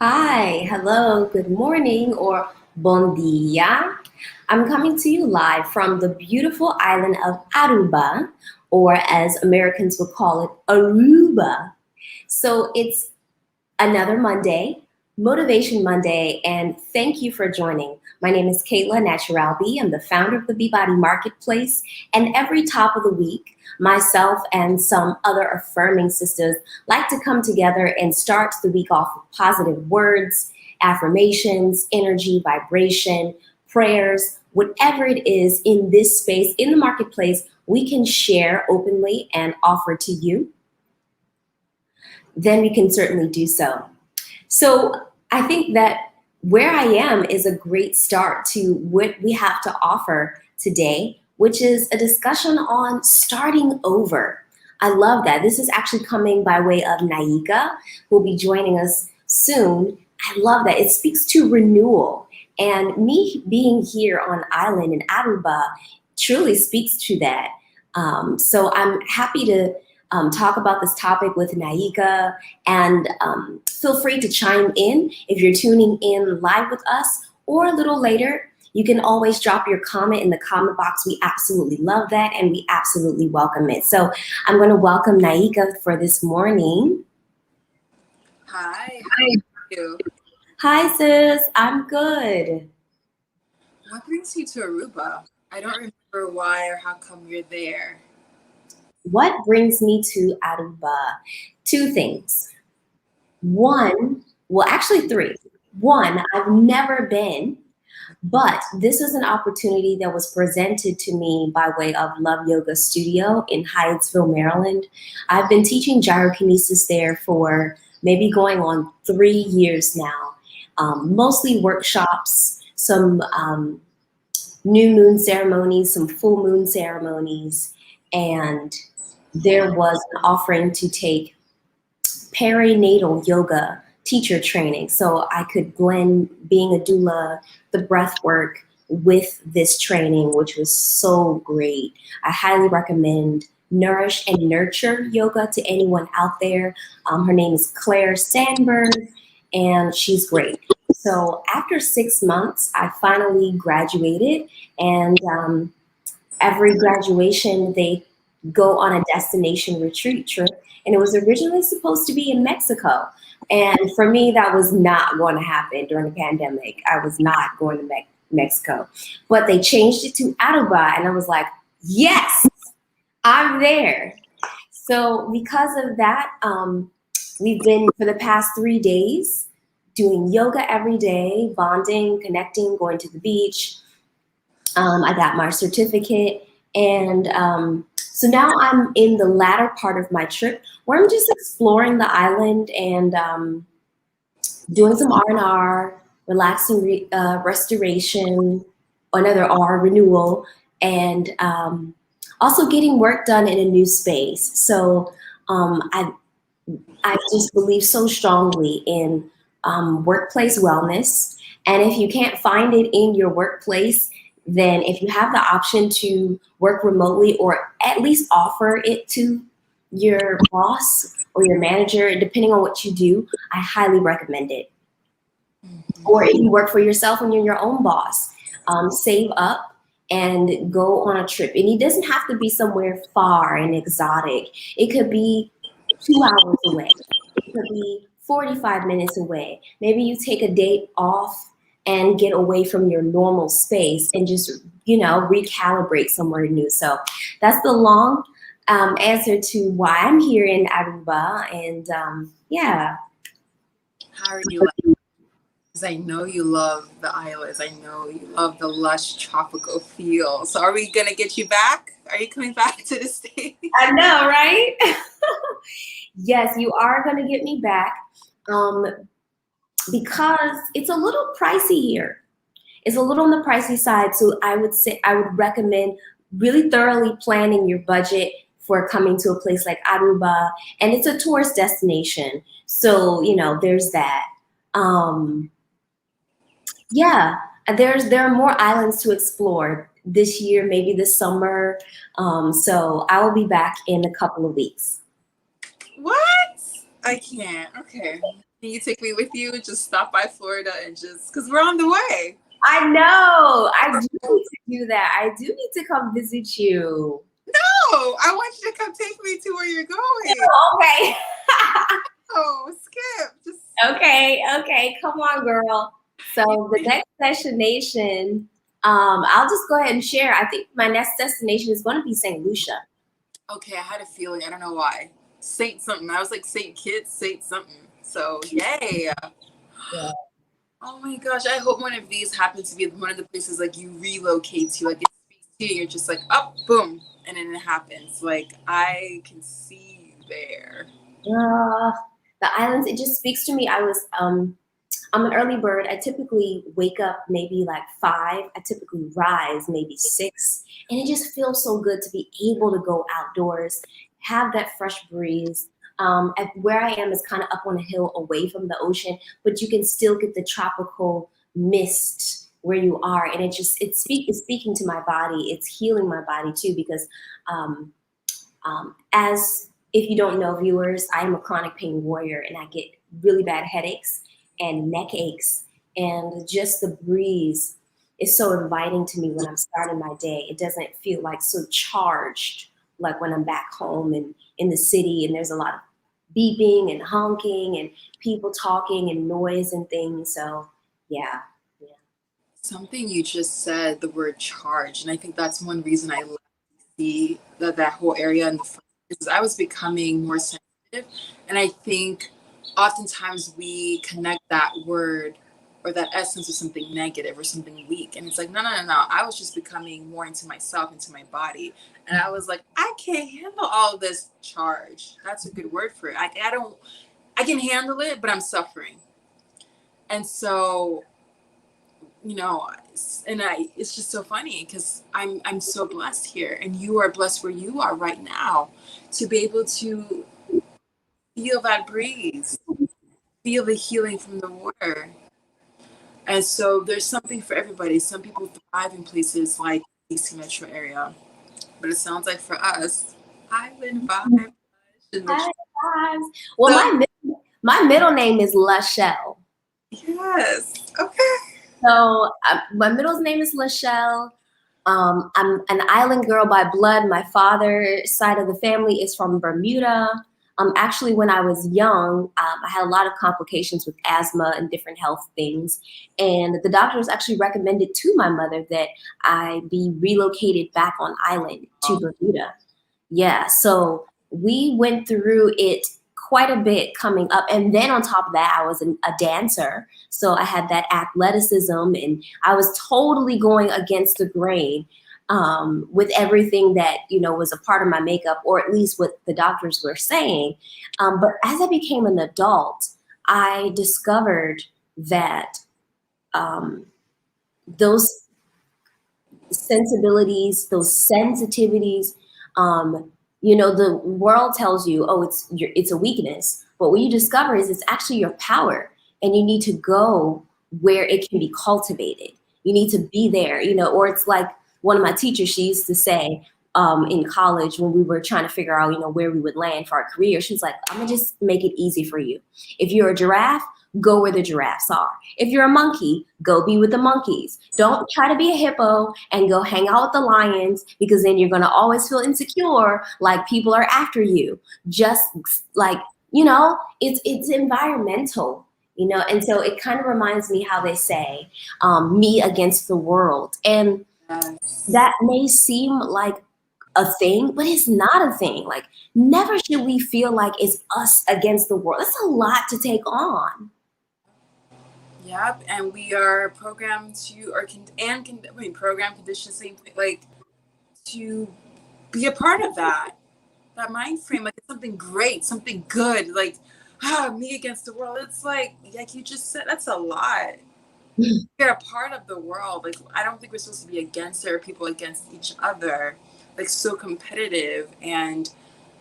Hi, hello, good morning, or bon dia. I'm coming to you live from the beautiful island of Aruba, or as Americans would call it, Aruba. So it's another Monday, Motivation Monday, and thank you for joining. My name is Kayla Naturalby. I'm the founder of the Beachbody Marketplace, and every top of the week, myself and some other affirming sisters like to come together and start the week off with positive words, affirmations, energy, vibration, prayers, whatever it is in this space, in the marketplace, we can share openly and offer to you, then we can certainly do so. So I think that where I am is a great start to what we have to offer today, which is a discussion on starting over. I love that. This is actually coming by way of Naika, who will be joining us soon. I love that. It speaks to renewal. And me being here on island in Aruba truly speaks to that. So I'm happy to talk about this topic with Naika, and feel free to chime in if you're tuning in live with us or a little later. You can always drop your comment in the comment box. We absolutely love that and we absolutely welcome it. So I'm going to welcome Naika for this morning. Hi, how are you? Hi, sis. I'm good. What brings you to Aruba? I don't remember why or how come you're there. What brings me to Aruba? Two things. One, well, actually, three. One, I've never been. But this is an opportunity that was presented to me by way of Love Yoga Studio in Hyattsville, Maryland. I've been teaching gyrokinesis there for maybe going on 3 years now. Mostly workshops, some new moon ceremonies, some full moon ceremonies, and there was an offering to take perinatal yoga teacher training. So I could blend being a doula, the breath work with this training, which was so great. I highly recommend Nourish and Nurture Yoga to anyone out there. Her name is Claire Sandberg, and she's great. So after 6 months, I finally graduated, and every graduation, they go on a destination retreat trip. And it was originally supposed to be in Mexico. And for me, that was not going to happen during the pandemic. I was not going to Mexico. But they changed it to Aruba. And I was like, yes, I'm there. So because of that, we've been for the past 3 days doing yoga every day, bonding, connecting, going to the beach. I got my certificate, and so now I'm in the latter part of my trip where I'm just exploring the island and doing some R&R, relaxing restoration, another R renewal, and also getting work done in a new space. So I just believe so strongly in workplace wellness. And if you can't find it in your workplace, then if you have the option to work remotely or at least offer it to your boss or your manager, depending on what you do, I highly recommend it. Or if you work for yourself and you're your own boss, save up and go on a trip. And it doesn't have to be somewhere far and exotic. It could be 2 hours away. It could be 45 minutes away. Maybe you take a day off and get away from your normal space and just, recalibrate somewhere new. So that's the long answer to why I'm here in Aruba. And yeah. How are you? Because I know you love the islands. I know you love the lush tropical feel. So are we going to get you back? Are you coming back to the States? I know, right? Yes, you are going to get me back because it's a little pricey here. It's a little on the pricey side. So I would say I would recommend really thoroughly planning your budget for coming to a place like Aruba. And it's a tourist destination. So, there's that. Um, yeah, there are more islands to explore this year, maybe this summer. So I will be back in a couple of weeks. What? I can't. Okay. Can you take me with you? Just stop by Florida and just because we're on the way. I know. I do need to do that. I do need to come visit you. No, I want you to come take me to where you're going. Okay. Oh, Skip. Just Okay, okay, come on, girl. So the next destination, I'll just go ahead and share. I think my next destination is going to be St. Lucia. okay. I had a feeling. I don't know why. Saint something. I was like Saint Kitts, Saint something. So yay. Yeah. Oh my gosh. I hope one of these happens to be one of the places like you relocate to. Like it speaks to you. You're just like, up, boom, and then it happens. Like I can see you there. Uh, the islands, it just speaks to me. I'm an early bird. I typically wake up maybe like 5. I typically rise maybe 6. And it just feels so good to be able to go outdoors, have that fresh breeze. Where I am is kind of up on a hill away from the ocean, but you can still get the tropical mist where you are. And it's speaking to my body. It's healing my body too, because um, as if you don't know, viewers, I am a chronic pain warrior and I get really bad headaches and neck aches. And just the breeze is so inviting to me when I'm starting my day. It doesn't feel like so charged like when I'm back home and in the city and there's a lot of beeping and honking and people talking and noise and things. So, yeah. Yeah. Something you just said, the word charge, and I think that's one reason I left that whole area in the first place, is I was becoming more sensitive, and I think oftentimes we connect that word or that essence with something negative or something weak, and it's like no, no, no, no. I was just becoming more into myself, into my body, and I was like, I can't handle all this charge. That's a good word for it. I don't. I can handle it, but I'm suffering, and so and it's just so funny because I'm so blessed here, and you are blessed where you are right now, to be able to feel that breeze, feel the healing from the water. And so there's something for everybody. Some people thrive in places like DC metro area, but it sounds like for us, island vibe. Hi, guys. Well, So my middle name is Lachelle. yes, okay. So my middle name is Lachelle. I'm an island girl by blood. My father's side of the family is from Bermuda. Actually, when I was young, I had a lot of complications with asthma and different health things. And the doctors actually recommended to my mother that I be relocated back on island to Bermuda. Yeah, so we went through it quite a bit coming up. And then on top of that, I was a dancer. So I had that athleticism and I was totally going against the grain with everything that, was a part of my makeup, or at least what the doctors were saying. But as I became an adult, I discovered that um, those sensibilities, those sensitivities. The world tells you, oh, it's a weakness, but what you discover is it's actually your power, and you need to go where it can be cultivated. You need to be there, or it's like one of my teachers, she used to say in college when we were trying to figure out, where we would land for our career. She's like, I'm gonna just make it easy for you. If you're a giraffe, go where the giraffes are. If you're a monkey, go be with the monkeys. Don't try to be a hippo and go hang out with the lions, because then you're going to always feel insecure, like people are after you. Just like, it's environmental, and so it kind of reminds me how they say, me against the world. And Yes. that may seem like a thing, but it's not a thing. Like, never should we feel like it's us against the world. That's a lot to take on. Yep, and we are programmed to, program conditioned, same thing, like to be a part of that mind frame, like it's something great, something good, like me against the world. It's like you just said, that's a lot. We're a part of the world. Like I don't think we're supposed to be against it or people against each other. Like so competitive, and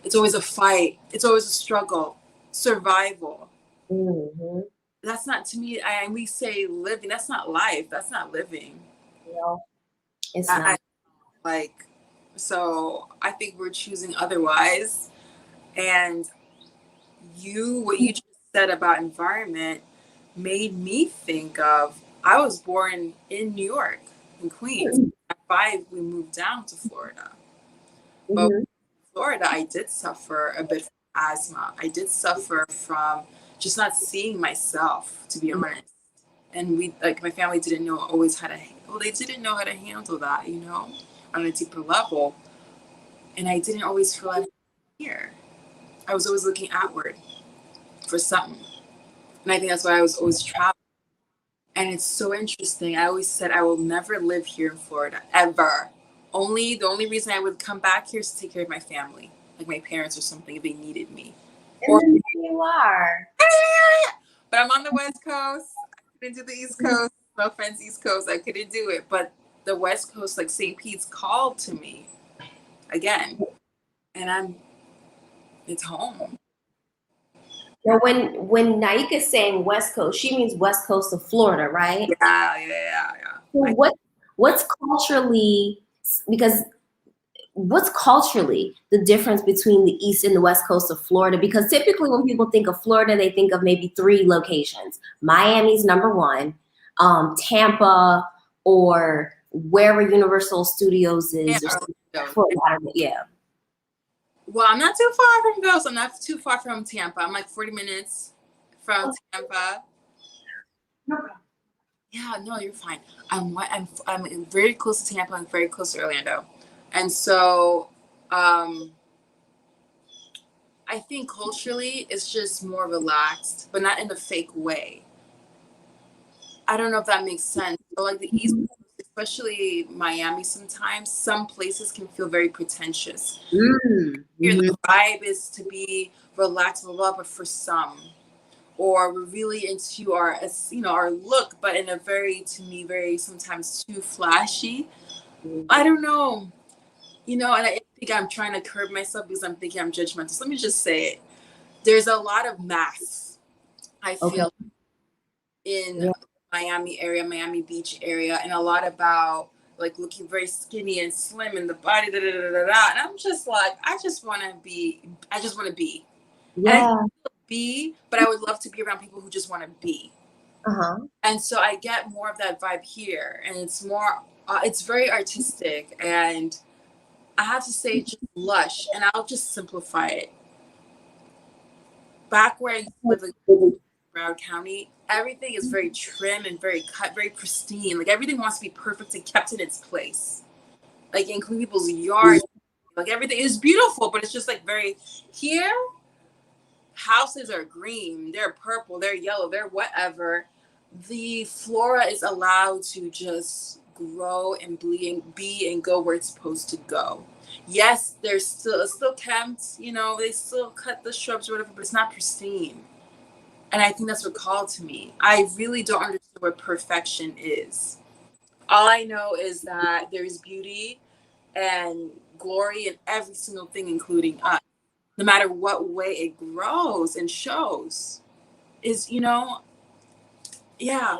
it's always a fight. It's always a struggle, survival. Mhm. That's not to me. And we say living. That's not life. That's not living. No, it's I not. like. So I think we're choosing otherwise. And what you just said about environment made me think of, I was born in New York, in Queens. At 5, we moved down to Florida. But in Mm-hmm. Florida, I did suffer a bit from asthma. I did suffer from just not seeing myself, to be honest. And we, like, my family didn't know always how to, well, they didn't know how to handle that, on a deeper level. And I didn't always feel like here. I was always looking outward for something. And I think that's why I was always traveling. And it's so interesting. I always said I will never live here in Florida, ever. The only reason I would come back here is to take care of my family, like my parents or something, if they needed me. And Or, then there you are. but I'm on the West Coast. I couldn't do the East Coast. No offense, East Coast. I couldn't do it. But the West Coast, like St. Pete's, called to me again, and it's home. Now, when Naika is saying West Coast, she means West Coast of Florida, right? Yeah. So what's culturally, because what's culturally the difference between the East and the West Coast of Florida? Because typically when people think of Florida, they think of maybe 3 locations. Miami's number 1, Tampa, or wherever Universal Studios Yeah, is, or Orlando. Fort Lauderdale. Yeah. Well, I'm not too far from Ghost. I'm not too far from Tampa. I'm like 40 minutes from Tampa. No problem. Yeah, no, you're fine. I'm very close to Tampa. I'm very close to Orlando, and so I think culturally it's just more relaxed, but not in a fake way. I don't know if that makes sense. So like the East Coast, especially Miami, sometimes some places can feel very pretentious. Here, Mm-hmm. the vibe is to be relaxed, blah, blah, but for some, or we're really into our look, but in a very, to me, very sometimes too flashy. I don't know, and I think I'm trying to curb myself because I'm thinking I'm judgmental. So let me just say it. There's a lot of masks, I Okay. feel, in Yeah. Miami area, Miami Beach area, and a lot about like looking very skinny and slim in the body, da da da da da. And I'm just like, I just want to be. And I Yeah. be, but I would love to be around people who just want to be. Uh-huh. And so I get more of that vibe here, and it's more, it's very artistic, and I have to say, just lush. And I'll just simplify it. Back where I used to live in Broward County, everything is very trim and very cut, very pristine. Like everything wants to be perfect and kept in its place. Like including people's yards, like everything is beautiful, but it's just like very here. Houses are green, they're purple, they're yellow, they're whatever. The flora is allowed to just grow and be and go where it's supposed to go. Yes, it's still kept, they still cut the shrubs or whatever, but it's not pristine. And I think that's what called to me. I really don't understand what perfection is. All I know is that there's beauty and glory in every single thing, including us, no matter what way it grows and shows. Is, yeah.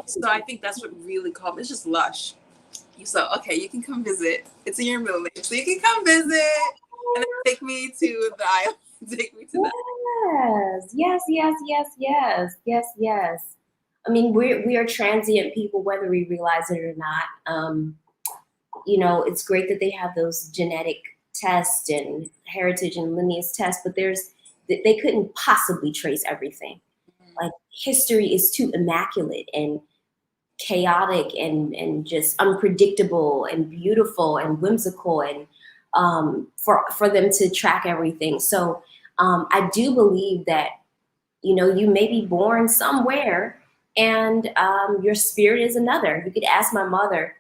So I think that's what really called me. It's just lush. So, okay, you can come visit. It's in your middle name. So you can come visit and then take me to the island. Take me to that. Yes. I mean, we are transient people, whether we realize it or not. It's great that they have those genetic tests and heritage and lineage tests, but they couldn't possibly trace everything. Like history is too immaculate and chaotic and just unpredictable and beautiful and whimsical and for them to track everything. So I do believe that you may be born somewhere and your spirit is another. You could ask my mother.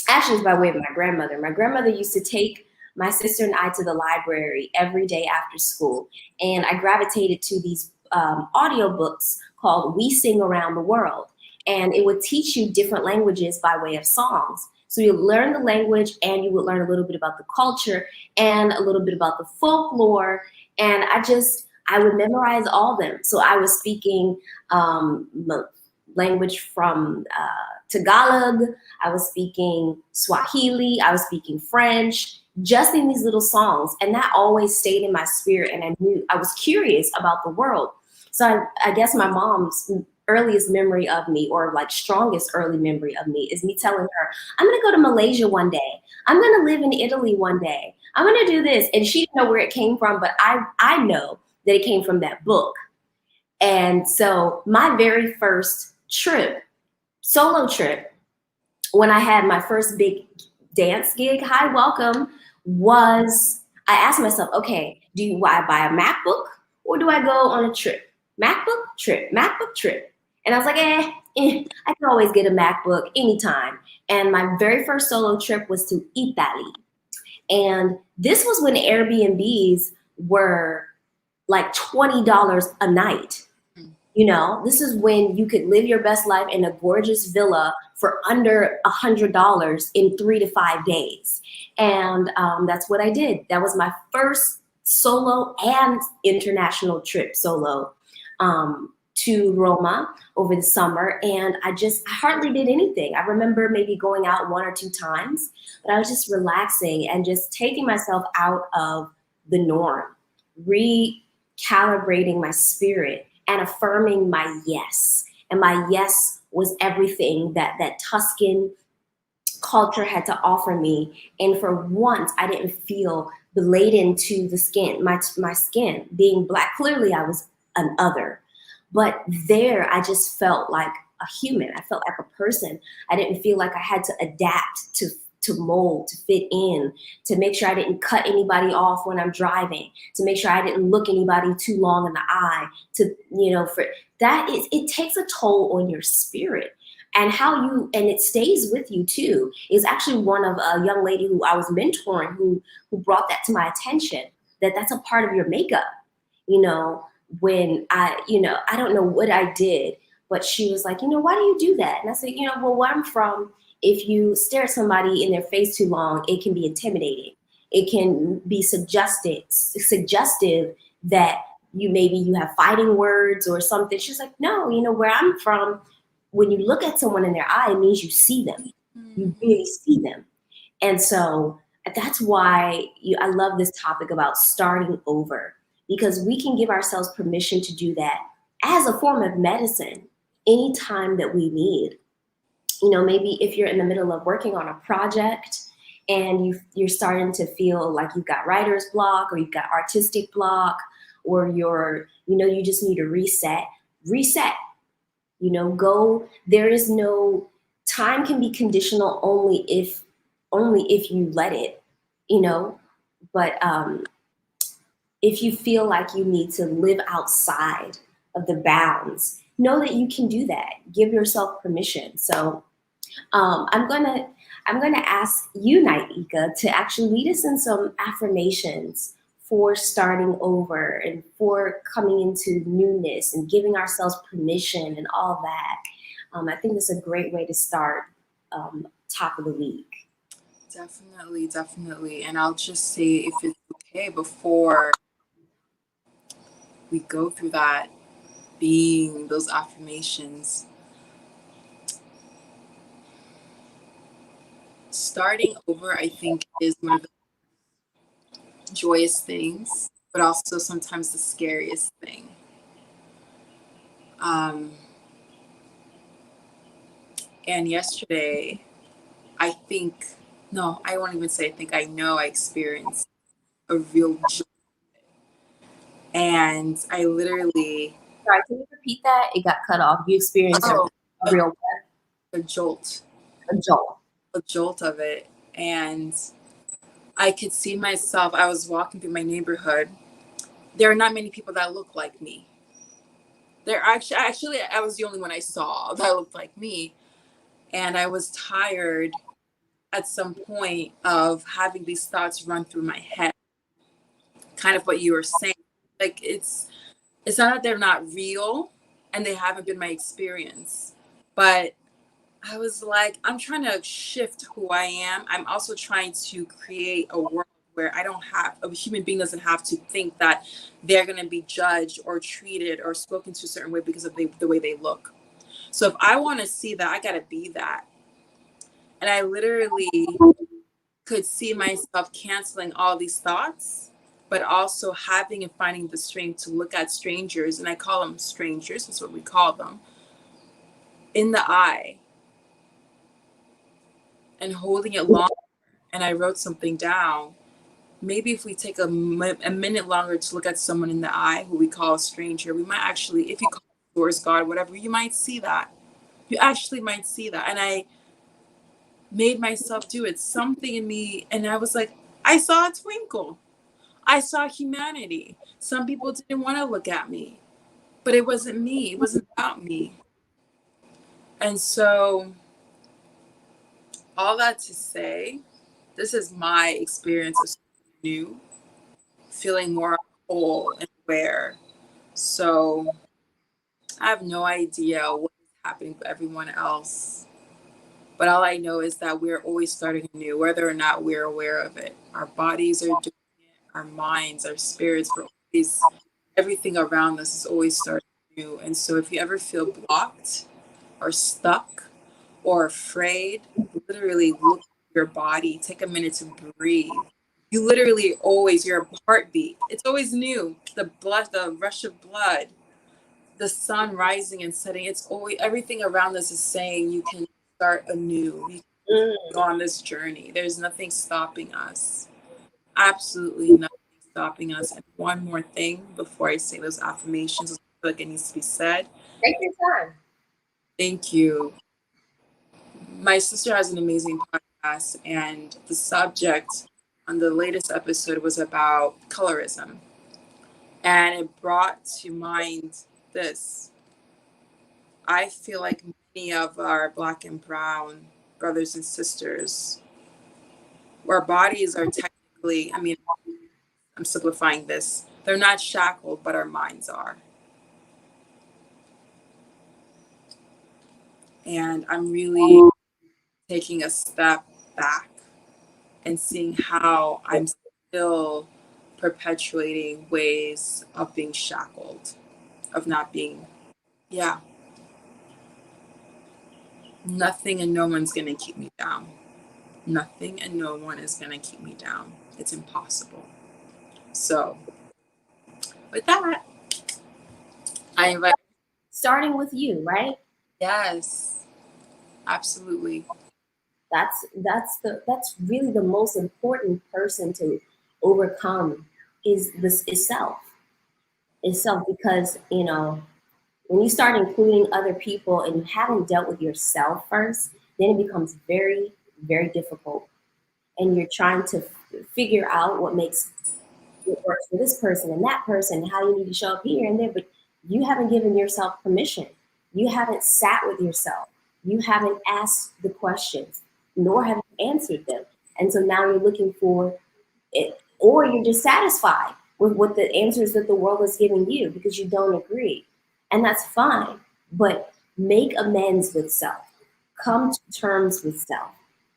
Actually, it's by way of my grandmother. My grandmother used to take my sister and I to the library every day after school, and I gravitated to these audio books called "We Sing Around the World," and it would teach you different languages by way of songs. So you learn the language, and you would learn a little bit about the culture and a little bit about the folklore. And I would memorize all of them. So I was speaking language from Tagalog. I was speaking Swahili. I was speaking French, just in these little songs. And that always stayed in my spirit. And I knew I was curious about the world. So I guess my mom's earliest memory of me, or like strongest early memory of me, is me telling her, I'm going to go to Malaysia one day. I'm going to live in Italy one day. I'm going to do this. And she didn't know where it came from, but I know that it came from that book. And so my very first trip, solo trip, when I had my first big dance gig, hi, welcome, was I asked myself, okay, I buy a MacBook or do I go on a trip? MacBook, trip. And I was like, I can always get a MacBook anytime. And my very first solo trip was to Italy. And this was when Airbnbs were like $20 a night. You know, this is when you could live your best life in a gorgeous villa for under $100 in 3 to 5 days. And that's what I did. That was my first solo and international trip solo to Roma over the summer. And I hardly did anything. I remember maybe going out 1 or 2 times, but I was just relaxing and just taking myself out of the norm, recalibrating my spirit and affirming my yes. And my yes was everything that Tuscan culture had to offer me. And for once, I didn't feel beladen to the skin, my skin being black. Clearly, I was an other. But there, I just felt like a human. I felt like a person. I didn't feel like I had to adapt to mold, to fit in, to make sure I didn't cut anybody off when I'm driving, to make sure I didn't look anybody too long in the eye, to, for that it takes a toll on your spirit. And and it stays with you too, is actually one of a young lady who I was mentoring who brought that to my attention, that's a part of your makeup, you know, when I don't know what I did, but she was like, why do you do that? And I said, well, where I'm from, if you stare at somebody in their face too long, it can be intimidating. It can be suggestive that you have fighting words or something. She's like, no, where I'm from, when you look at someone in their eye, it means you see them. You really see them. And so that's why I love this topic about starting over, because we can give ourselves permission to do that as a form of medicine anytime that we need. Maybe if you're in the middle of working on a project and you're starting to feel like you've got writer's block or you've got artistic block, or you just need to reset. There is no time, can be conditional only if you let it, but if you feel like you need to live outside of the bounds, know that you can do that. Give yourself permission. So I'm gonna ask you, Naika, to actually lead us in some affirmations for starting over and for coming into newness and giving ourselves permission and all that. I think that's a great way to start top of the week. Definitely, definitely. And I'll just say, if it's okay, before we go through that, being those affirmations, starting over, I think, is one of the joyous things, but also sometimes the scariest thing. Um, and yesterday, I think, no, I won't even say I think, I know I experienced a real joy. And I literally. Sorry, can you repeat that? It got cut off. You experienced a real a jolt. A jolt. A jolt of it. And I could see myself, I was walking through my neighborhood. There are not many people that look like me. There actually, I was the only one I saw that looked like me. And I was tired at some point of having these thoughts run through my head. Kind of what you were saying. Like, it's not that they're not real and they haven't been my experience, but I was like, I'm trying to shift who I am. I'm also trying to create a world where a human being doesn't have to think that they're going to be judged or treated or spoken to a certain way because of the way they look. So if I want to see that, I got to be that. And I literally could see myself canceling all these thoughts but also having and finding the strength to look at strangers, and I call them strangers, that's what we call them, in the eye and holding it long. And I wrote something down. Maybe if we take a minute longer to look at someone in the eye who we call a stranger, we might actually, if you call source, God, whatever, you might see that. You actually might see that. And I made myself do it. Something in me, and I was like, I saw a twinkle. I saw humanity. Some people didn't want to look at me, but it wasn't me. It wasn't about me. And so, all that to say, this is my experience of something new, feeling more whole and aware. So, I have no idea what is happening for everyone else. But all I know is that we're always starting anew, whether or not we're aware of it. Our bodies are doing it, our minds, our spirits, we're always, everything around us is always starting anew. And so if you ever feel blocked or stuck or afraid, literally look at your body, take a minute to breathe. You literally always, your heartbeat, it's always new. The blood, the rush of blood, the sun rising and setting, it's always, everything around us is saying you can start anew. You can go on this journey. There's nothing stopping us. Absolutely nothing stopping us. And one more thing before I say those affirmations, I feel like it needs to be said. Take your time. Thank you. My sister has an amazing podcast, and the subject on the latest episode was about colorism. And it brought to mind this. I feel like many of our Black and brown brothers and sisters, our bodies are technically, I mean, I'm simplifying this, they're not shackled, but our minds are. And I'm really taking a step back and seeing how I'm still perpetuating ways of being shackled, of not being, yeah, nothing and no one's gonna keep me down. Nothing and no one is gonna keep me down. It's impossible. So, with that, I invite, Starting with you, right? yes, absolutely. That's really the most important person to overcome is self. Is self because when you start including other people and you haven't dealt with yourself first, then it becomes very, very difficult. And you're trying to figure out what works for this person and that person, how you need to show up here and there, but you haven't given yourself permission. You haven't sat with yourself. You haven't asked the questions, nor have you answered them. And so now you're looking for it, or you're dissatisfied with what the answers that the world is giving you because you don't agree. And that's fine. But make amends with self. Come to terms with self.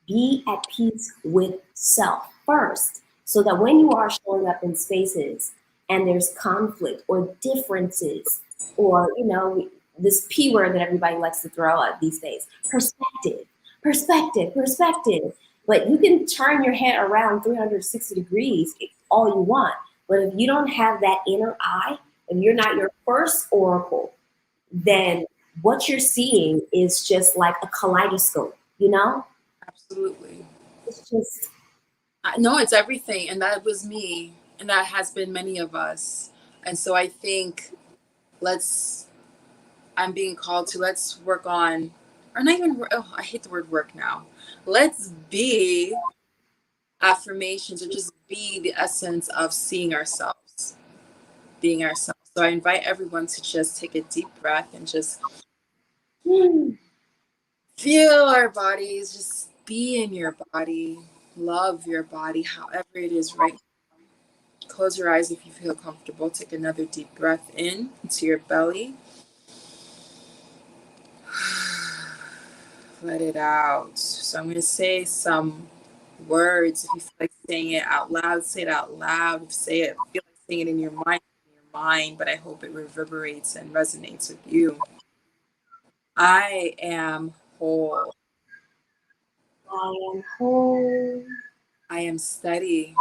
Be at peace with self first. So that when you are showing up in spaces and there's conflict or differences, or this P word that everybody likes to throw out these days, perspective, perspective, perspective. But you can turn your head around 360 degrees all you want. But if you don't have that inner eye, if you're not your first oracle, then what you're seeing is just like a kaleidoscope, you know? Absolutely. It's just, No, it's everything. And that was me. And that has been many of us. And so I think let's, I'm being called to, let's work on, or not even, oh, I hate the word work now. Let's be affirmations, or just be the essence of seeing ourselves, being ourselves. So I invite everyone to just take a deep breath and just feel our bodies, just be in your body, love your body, however it is right. Close your eyes if you feel comfortable. Take another deep breath in into your belly. Let it out. So I'm going to say some words. If you feel like saying it out loud, say it out loud. If you say it, feel like saying it in your mind, but I hope it reverberates and resonates with you. I am whole. I am whole. I am steady.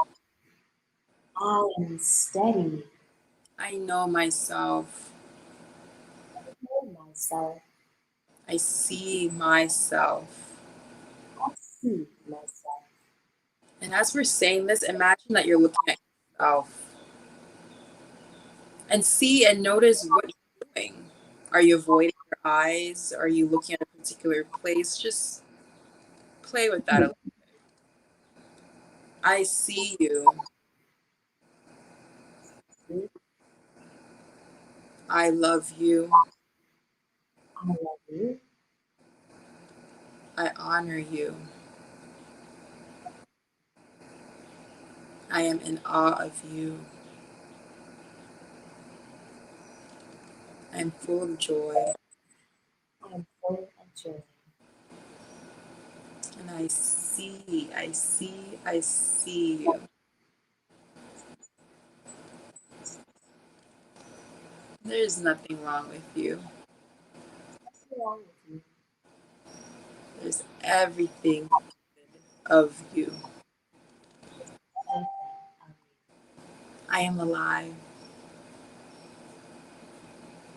I am steady. I know myself. I know myself. I see myself. I see myself. And as we're saying this, imagine that you're looking at yourself and see and notice what you're doing. Are you avoiding your eyes? Are you looking at a particular place? Just play with that a little. I see you. See? I love you. I love you. I honor you. I am in awe of you. I am full of joy. I am full of joy. And I see you. There's nothing wrong with you. What's wrong with you? There's everything of you. Everything of I am alive.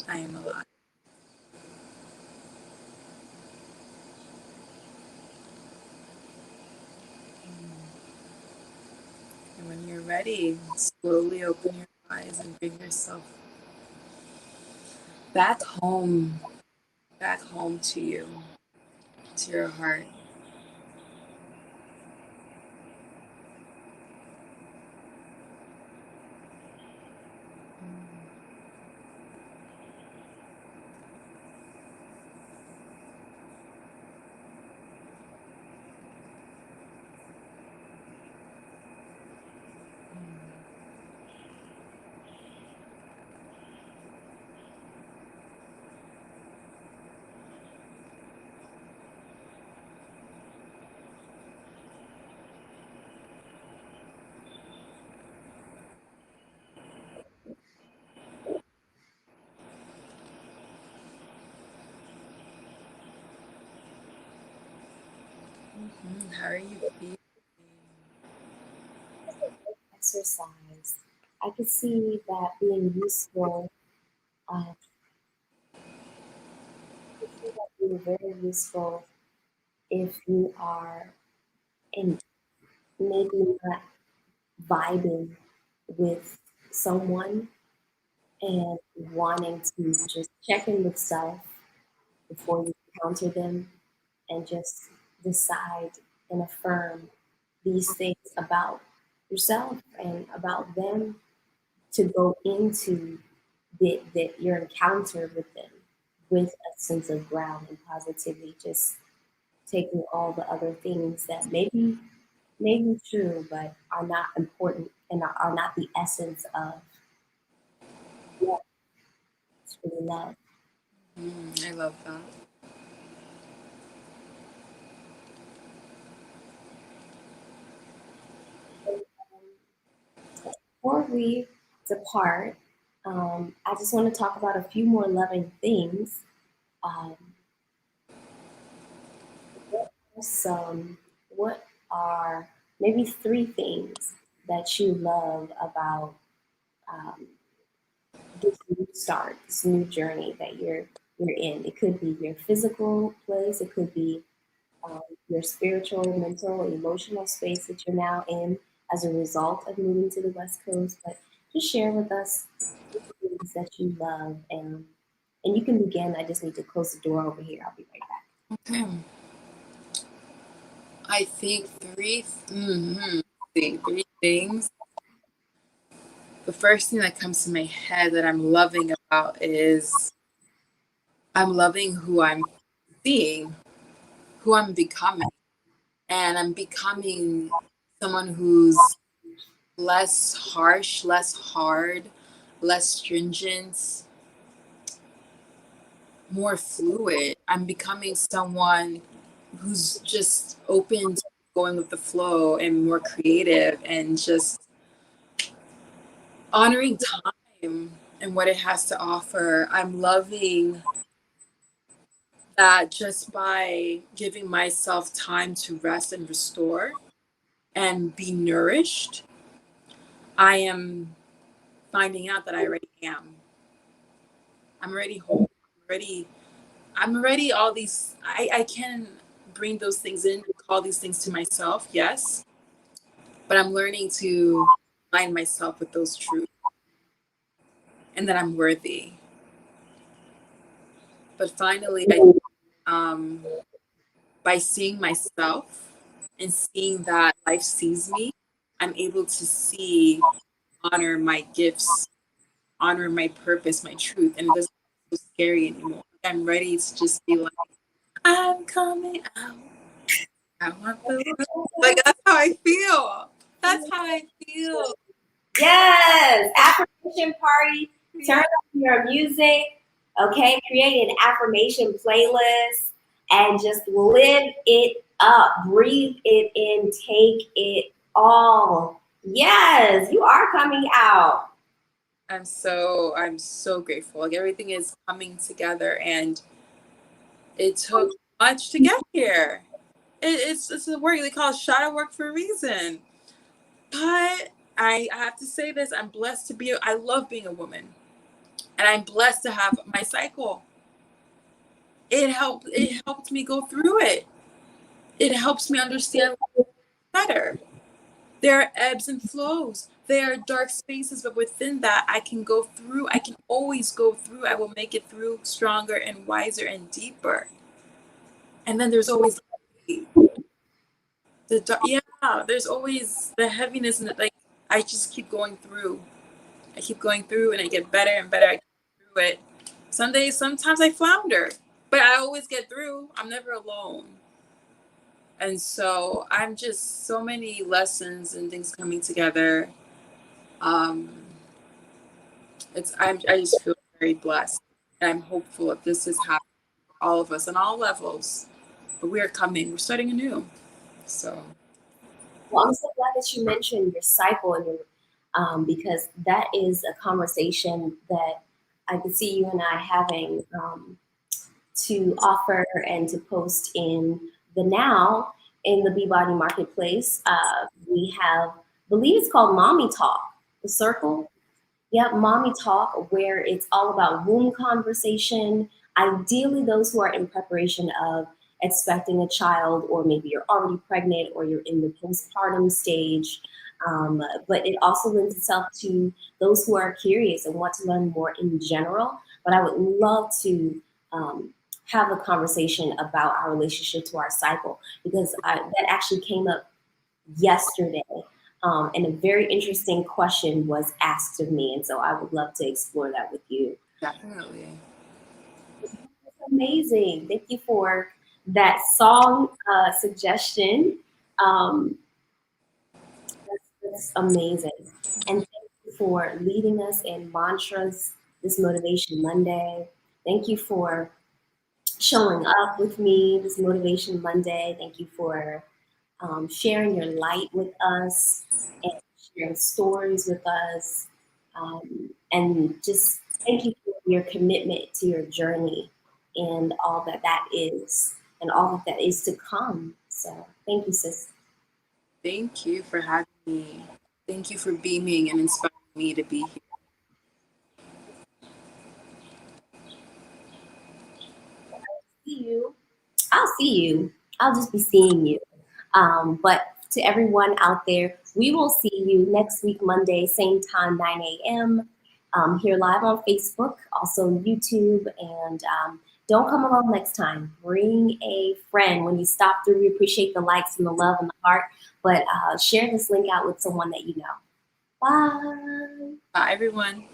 I am alive. And when you're ready, slowly open your eyes and bring yourself back home to you, to your heart. How are you feeling? exercise. I could see that being useful. I could see that being very useful if you are in maybe not vibing with someone and wanting to just check in with self before you encounter them and just decide and affirm these things about yourself and about them to go into your encounter with them with a sense of ground and positivity, just taking all the other things that may be true but are not important and are not the essence of what it's really love. I love that. And, before we depart, I just want to talk about a few more loving things. Um, what are what are maybe three things that you love about um, this new start, this new journey that you're in? It could be your physical place, it could be your spiritual, mental, emotional space that you're now in as a result of moving to the West Coast. But just share with us the things that you love, and you can begin. I just need to close the door over here. I'll be right back. Okay. I think three things. The first thing that comes to my head that I'm loving about is I'm loving who I'm seeing, who I'm becoming. And I'm becoming someone who's less harsh, less hard, less stringent, more fluid. I'm becoming someone who's just open to going with the flow and more creative and just honoring time and what it has to offer. I'm loving that just by giving myself time to rest and restore and be nourished, I am finding out that I already am. I'm already whole. I'm already all these. I can bring those things in, call these things to myself, yes. But I'm learning to align myself with those truths and that I'm worthy. But finally, um, by seeing myself and seeing that life sees me, I'm able to see, honor my gifts, honor my purpose, my truth, and it doesn't feel so scary anymore. I'm ready to just be like, I'm coming out. I want the world. Like that's how I feel. That's how I feel. Yes, affirmation party. Turn on your music, okay? Create an affirmation playlist and just live it up. Breathe it in. Take it all. Yes, you are coming out. I'm so grateful. Like everything is coming together, and it took much to get here. It's a word they call shadow work for a reason. But I have to say this: I'm blessed to be. I love being a woman, and I'm blessed to have my cycle. It helped me go through it. It helps me understand better. There are ebbs and flows. There are dark spaces, but within that, I can go through. I can always go through. I will make it through stronger and wiser and deeper. And then there's always yeah. There's always the heaviness, and like I just keep going through. I keep going through, and I get better and better. I get through it. Some days, sometimes I flounder, but I always get through. I'm never alone. And so I'm just so many lessons and things coming together. Um, I just feel very blessed, and I'm hopeful that this is happening for all of us on all levels. But we are coming. We're starting anew. So Well, I'm so glad that you mentioned your cycle and your, because that is a conversation that I could see you and I having to offer and to post in the now in the Beachbody Marketplace. We have, I believe it's called Mommy Talk, the circle. Yep, mommy talk, where it's all about womb conversation. Ideally, those who are in preparation of expecting a child, or maybe you're already pregnant or you're in the postpartum stage. But it also lends itself to those who are curious and want to learn more in general. But I would love to have a conversation about our relationship to our cycle because that actually came up yesterday. And a very interesting question was asked of me. And so I would love to explore that with you. definitely. That's amazing. Thank you for that song suggestion. Um, that's amazing. And thank you for leading us in mantras this Motivation Monday. Thank you for showing up with me this Motivation Monday. Thank you for sharing your light with us and sharing stories with us. And just thank you for your commitment to your journey and all that that is and all that that is to come. So thank you, sis. Thank you for having me. Thank you for beaming and inspiring me to be here. See you. I'll see you. I'll just be seeing you. But to everyone out there, we will see you next week, Monday, same time, 9 a.m. Here live on Facebook, also YouTube. And don't come along next time. Bring a friend. When you stop through, we appreciate the likes and the love and the heart. But share this link out with someone that you know. Bye. Bye, everyone.